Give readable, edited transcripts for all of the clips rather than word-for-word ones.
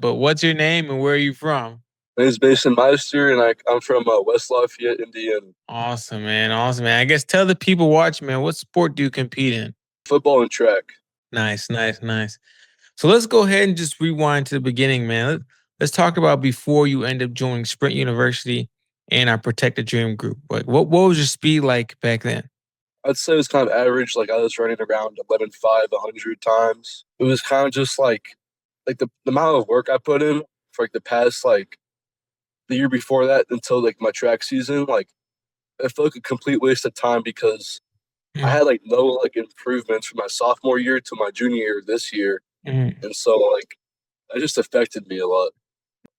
but what's your name and where are you from? My name's Mason Meister, and I'm from West Lafayette, Indiana. Awesome, man. Awesome, man. I guess tell the people watching, man, what sport do you compete in? Football and track. Nice, nice, nice. So let's go ahead and just rewind to the beginning, man. Let's talk about before you end up joining Sprint University and our Protect the Dream group. Like, what was your speed like back then? I'd say it was kind of average. Like I was running around 11.5 100 times. It was kind of just like the amount of work I put in for like the past like the year before that until like my track season. Like I felt like a complete waste of time because I Mhm, had like no like improvements from my sophomore year to my junior year this year, mhm. and so like that just affected me a lot.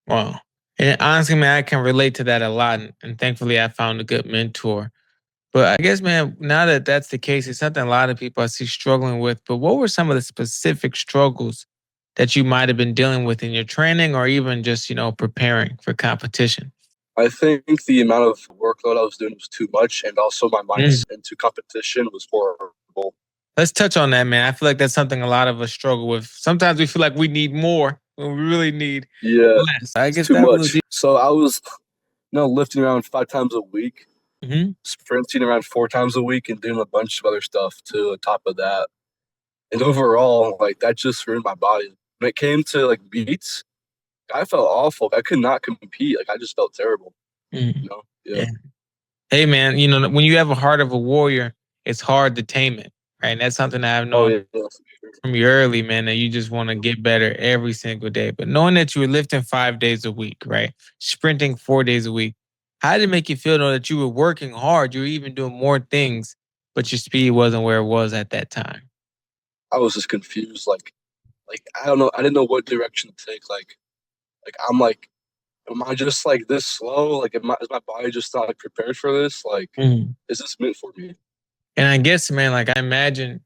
Wow. And honestly, man, I can relate to that a lot. And thankfully, I found a good mentor. But I guess, man, now that that's the case, it's something a lot of people I see struggling with. But what were some of the specific struggles that you might have been dealing with in your training or even just, preparing for competition? I think the amount of workload I was doing was too much, and also my Mm. mindset into competition was horrible. Let's touch on that, man. I feel like that's something a lot of us struggle with. Sometimes we feel like we need more when we really need Yeah, less. I it's guess too that was much. So I was, lifting around 5 times a week, Mhm. sprinting around 4 times a week, and doing a bunch of other stuff to on top of that. And overall, like that just ruined my body. When it came to like beats, I felt awful. I could not compete. Like I just felt terrible. Mhm. Yeah. Yeah. Hey, man, when you have a heart of a warrior, it's hard to tame it, right? And that's something that I've Oh known yeah. For sure. from you early, man, that you just want to get better every single day. But knowing that you were lifting 5 days a week, right? Sprinting 4 days a week, how did it make you feel know that you were working hard? You were even doing more things, but your speed wasn't where it was at that time. I was just confused. Like I don't know. I didn't know what direction to take. Like I'm like, am I just like this slow? Like, is my body just not like prepared for this? Like, Mhm. is this meant for me? And I guess, man, like I imagine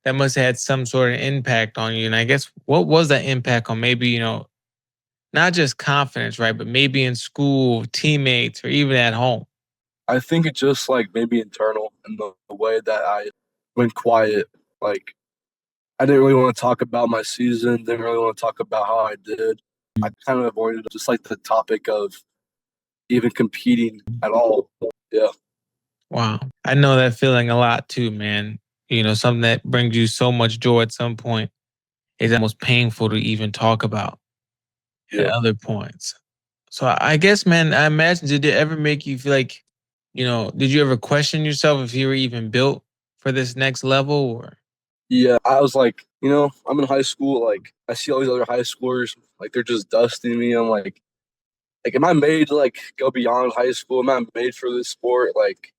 that must have had some sort of impact on you. And I guess what was that impact on maybe, not just confidence, right? But maybe in school, teammates, or even at home. I think it just like maybe internal in the way that I went quiet. Like I didn't really want to talk about my season. Didn't really want to talk about how I did. I kind of avoided just like the topic of even competing at all. Yeah, Wow. I know that feeling a lot too, man. Something that brings you so much joy at some point is almost painful to even talk about at yeah, other points. So I guess, man, I imagine, did it ever make you feel like, did you ever question yourself if you were even built for this next level or? yeah. I was like, I'm in high school. Like I see all these other high schoolers. Like they're just dusting me. I'm like, am I made to like go beyond high school? Am I made for this sport? Like,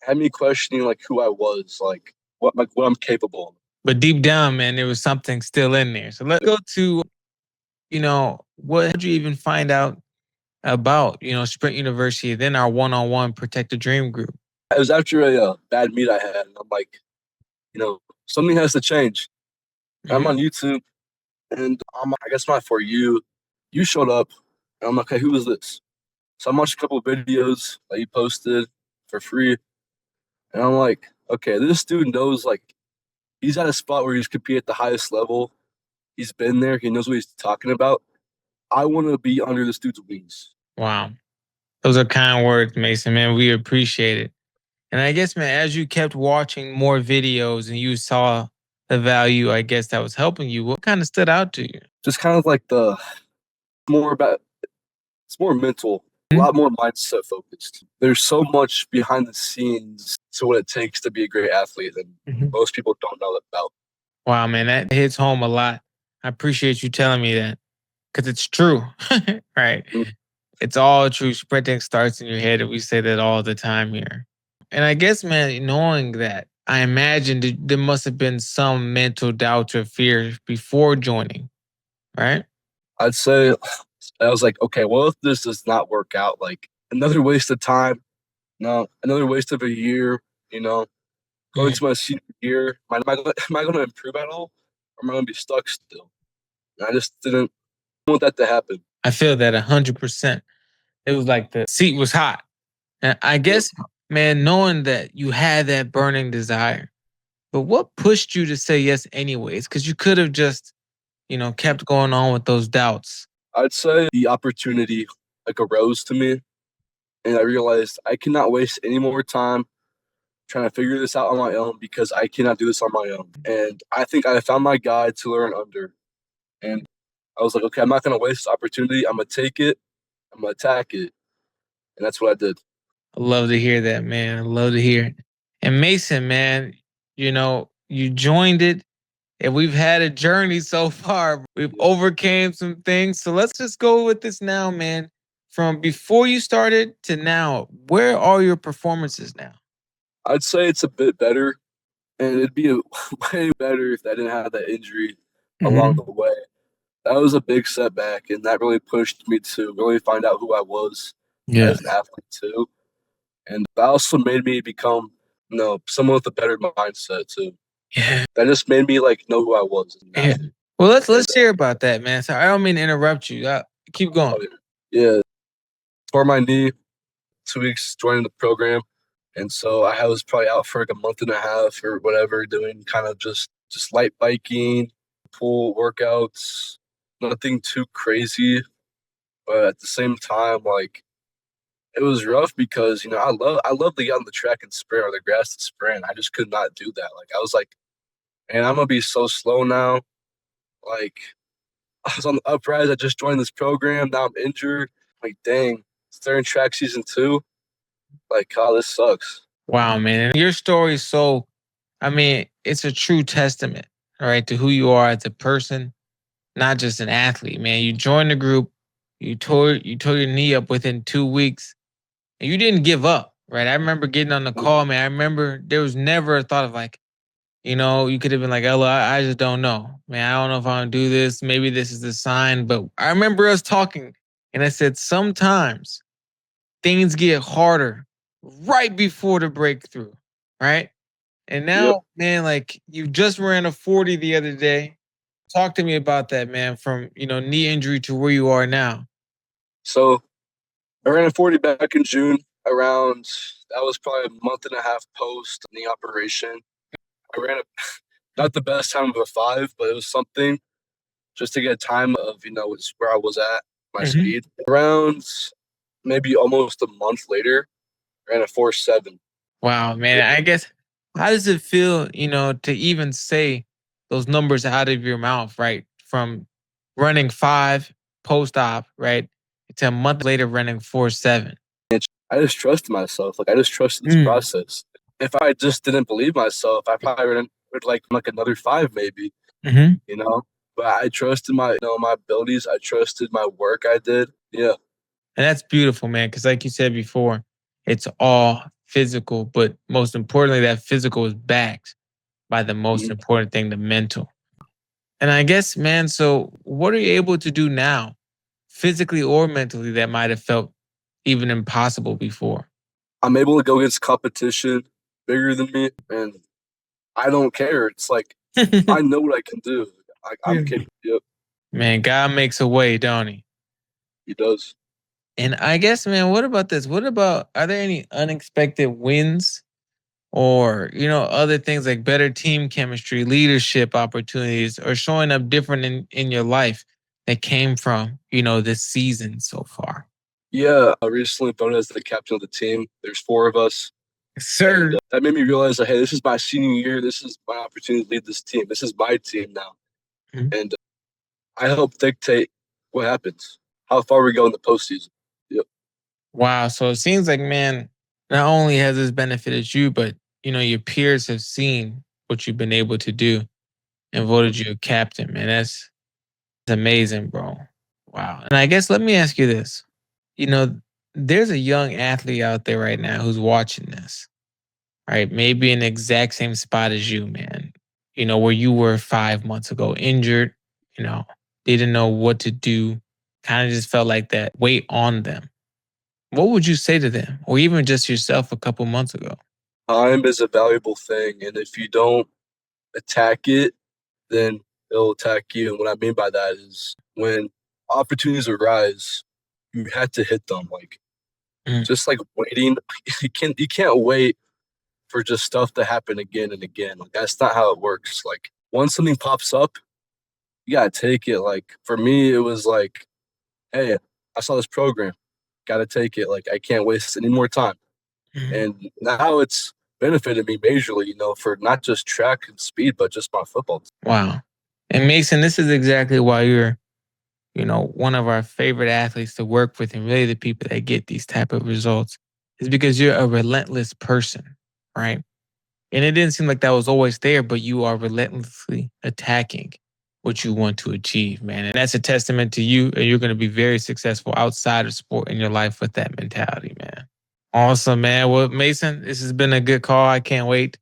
had me questioning like who I was, like what I'm capable of. But deep down, man, there was something still in there. So let's go to, what did you even find out about, Sprint University, then our one-on-one Protect the Dream group? It was after a bad meet I had, and I'm like, something has to change. I'm Mhm. on YouTube, and I guess my for you showed up, and I'm like, okay, who is this? So I watched a couple of videos that you posted for free, and I'm like, okay, this dude knows like he's at a spot where he's competing at the highest level. He's been there. He knows what he's talking about. I want to be under this dude's wings. Wow. Those are kind words, Mason, man. We appreciate it. And I guess, man, as you kept watching more videos and you saw the value, I guess, that was helping you, what kind of stood out to you? Just kind of like the more about it's more mental, a Mhm. lot more mindset focused. There's so much behind the scenes to what it takes to be a great athlete that Mhm. most people don't know about. Wow, man, that hits home a lot. I appreciate you telling me that because it's true, right? Mm. It's all true. Sprinting starts in your head, and we say that all the time here. And I guess, man, knowing that, I imagine there must have been some mental doubts or fears before joining, right? I'd say I was like, okay, well, if this does not work out, like another waste of time, no, another waste of a year, you know, going Mm. to my senior year, am I going to improve at all? Or am I going to be stuck still? And I just didn't want that to happen. I feel that 100%. It was like the seat was hot. And I Yep. guess, man, knowing that you had that burning desire, but what pushed you to say yes anyways? Because you could have just, kept going on with those doubts. I'd say the opportunity like arose to me, and I realized I cannot waste any more time trying to figure this out on my own because I cannot do this on my own. And I think I found my guide to learn under. And I was like, okay, I'm not going to waste this opportunity. I'm going to take it. I'm going to attack it. And that's what I did. I love to hear that, man. I love to hear it. And Mason, man, you joined it and we've had a journey so far. We've Yeah. overcame some things. So let's just go with this now, man. From before you started to now, where are your performances now? I'd say it's a bit better. And it'd be way better if I didn't have that injury along Hmm. the way. That was a big setback. And that really pushed me to really find out who I was Yeah. as an athlete, too. And that also made me become, someone with a better mindset, too. Yeah. That just made me like know who I was as an Yeah. athlete. Well, let's And let's share about that, man. So I don't mean to interrupt you. Keep going. yeah, tore my knee 2 weeks joining the program, and so I was probably out for like a month and a half or whatever, doing kind of just light biking, pool workouts, nothing too crazy, but at the same time, like it was rough because I love to get on the track and sprint or the grass to sprint. I just could not do that. Like I was like, man, I'm gonna be so slow now. Like I was on the uprise. I just joined this program. Now I'm injured. Like, dang, starting track season 2. Like, oh, this sucks. Wow, man. Your story is so, I mean, it's a true testament, all right, to who you are as a person, not just an athlete, man. You joined the group, you tore your knee up within 2 weeks, and you didn't give up, right? I remember getting on the call, man. I remember there was never a thought of like, you could have been like, Ella, I just don't know. Man, I don't know if I want to do this. Maybe this is the sign. But I remember us talking, and I said, sometimes things get harder right before the breakthrough, right? And Yep. now, man, like you just ran a 40 the other day. Talk to me about that, man, from knee injury to where you are now. So I ran a 40 back in June. Around that was probably a month and a half post knee operation. I ran a not the best time of a 5, but it was something just to get a time of it's where I was at my Mhm. speed. Around maybe almost a month later, I ran a 4.7. Wow, man. I guess how does it feel, to even say those numbers out of your mouth, right? From running 5 post op, right? To a month later running 4.7. I just trusted myself. Like I just trusted this Mm. process. If I just didn't believe myself, I probably would like another 5 maybe, Hmm. you know. But I trusted my abilities. I trusted my work I did. Yeah. And that's beautiful, man. Cause like you said before, it's all physical, but most importantly, that physical is backed by the most Mhm. important thing, the mental. And I guess, man, so what are you able to do now, physically or mentally, that might have felt even impossible before? I'm able to go against competition bigger than me, and I don't care. It's like I know what I can do. I'm Yeah. capable. Yep, Man, God makes a way, don't he? he does. And I guess, man, what about this? What about, are there any unexpected wins or, other things like better team chemistry, leadership opportunities, or showing up different in your life that came from, this season so far? Yeah, I recently voted as the captain of the team. There's 4 of us, and Sir. that made me realize that hey, this is my senior year. This is my opportunity to lead this team. This is my team now, Mhm. and I help dictate what happens, how far we go in the postseason. Yep. Wow. So it seems like, man, not only has this benefited you, but, your peers have seen what you've been able to do and voted you a captain, man. That's amazing, bro. Wow. And I guess let me ask you this. You know, there's a young athlete out there right now who's watching this, right? Maybe in the exact same spot as you, man. Where you were 5 months ago, injured, you know, didn't know what to do, kind of just felt like that weight on them. What would you say to them, or even just yourself a couple months ago? Time is a valuable thing, and if you don't attack it, then it'll attack you. And what I mean by that is when opportunities arise, you have to hit them. Like Mm. just like waiting, you can't wait for just stuff to happen again and again. Like that's not how it works. Like once something pops up, you gotta take it. Like for me, it was like hey, I saw this program, got to take it. Like I can't waste any more time. Mhm. And now it's benefited me majorly, for not just track and speed, but just my football. Wow. And Mason, this is exactly why you're, one of our favorite athletes to work with, and really the people that get these type of results is because you're a relentless person, right? And it didn't seem like that was always there, but you are relentlessly attacking what you want to achieve, man. And that's a testament to you. And you're going to be very successful outside of sport in your life with that mentality, man. Awesome, man. Well, Mason, this has been a good call. I can't wait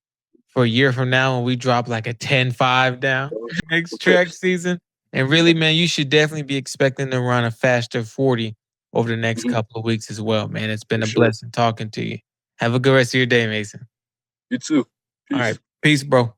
for a year from now when we drop like a 10-5 down next track season. And really, man, you should definitely be expecting to run a faster 40 over the next Mhm, couple of weeks as well, man. It's been for a sure. blessing talking to you. Have a good rest of your day, Mason. You too. All right. Peace. Peace, bro.